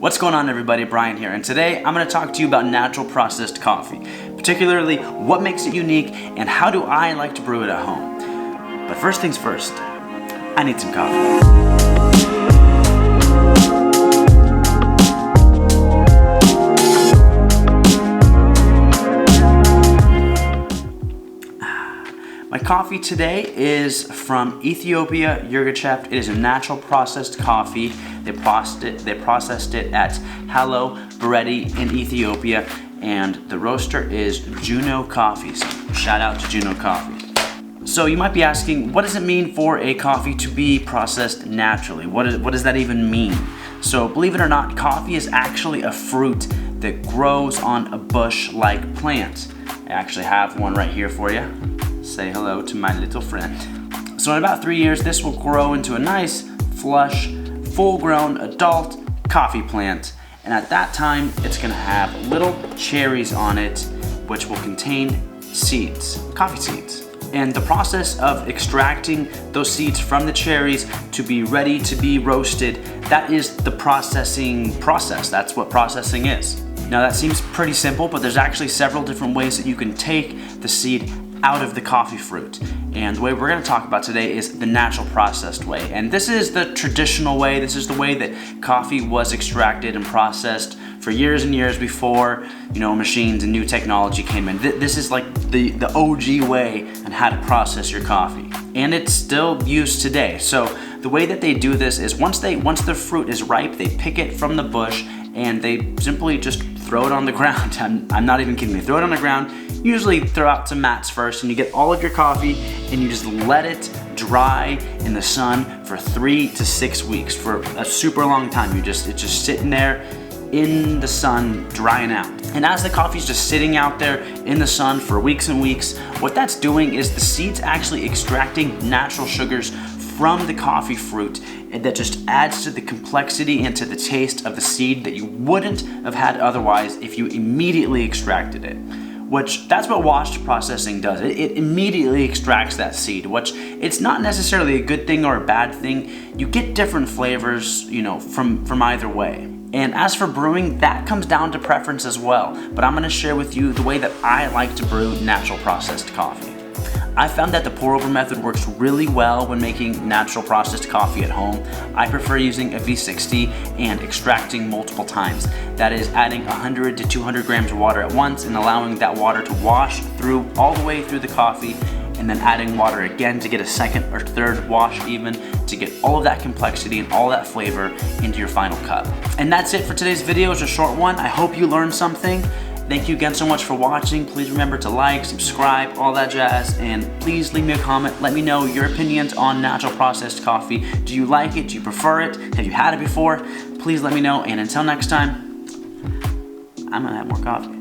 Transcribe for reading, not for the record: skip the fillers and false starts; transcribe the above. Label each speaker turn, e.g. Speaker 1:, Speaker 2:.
Speaker 1: What's going on, everybody? Bryan here, and today I'm going to talk to you about natural processed coffee, particularly what makes it unique and how do I like to brew it at home. But first things first, I need some coffee. My coffee today is from Ethiopia Yirgacheffe. It is a natural processed coffee. They processed it at Hallo Brewery in Ethiopia, and the roaster is Juno Coffee. So shout out to Juno Coffee. So you might be asking, what does it mean for a coffee to be processed naturally? What does that even mean? So believe it or not, coffee is actually a fruit that grows on a bush-like plant. I actually have one right here for you. Say hello to my little friend. So in about 3 years, this will grow into a nice, flush, full-grown adult coffee plant. And at that time, it's gonna have little cherries on it, which will contain seeds, coffee seeds. And the process of extracting those seeds from the cherries to be ready to be roasted, that is the processing process. That's what processing is. Now that seems pretty simple, but there's actually several different ways that you can take the seed out of the coffee fruit. And the way we're going to talk about today is the natural processed way. And this is the traditional way. This is the way that coffee was extracted and processed for years and years before, machines and new technology came in. This is like the OG way on how to process your coffee. And it's still used today. So the way that they do this is once the fruit is ripe, they pick it from the bush and they simply just throw it on the ground. I'm not even kidding. They throw it on the ground, usually throw out some mats first, and you get all of your coffee and you just let it dry in the sun for 3 to 6 weeks, for a super long time. It's just sitting there in the sun drying out. And as the coffee's just sitting out there in the sun for weeks and weeks, what that's doing is the seed's actually extracting natural sugars from the coffee fruit, and that just adds to the complexity and to the taste of the seed that you wouldn't have had otherwise if you immediately extracted it. That's what washed processing does. It immediately extracts that seed, which it's not necessarily a good thing or a bad thing. You get different flavors, from either way. And as for brewing, that comes down to preference as well. But I'm gonna share with you the way that I like to brew natural processed coffee. I found that the pour-over method works really well when making natural processed coffee at home. I prefer using a V60 and extracting multiple times. That is adding 100 to 200 grams of water at once and allowing that water to wash through all the way through the coffee, and then adding water again to get a second or third wash even, to get all of that complexity and all that flavor into your final cup. And that's it for today's video. It's a short one. I hope you learned something. Thank you again so much for watching. Please remember to like, subscribe, all that jazz, and please leave me a comment. Let me know your opinions on natural processed coffee. Do you like it? Do you prefer it? Have you had it before? Please let me know, and until next time, I'm gonna have more coffee.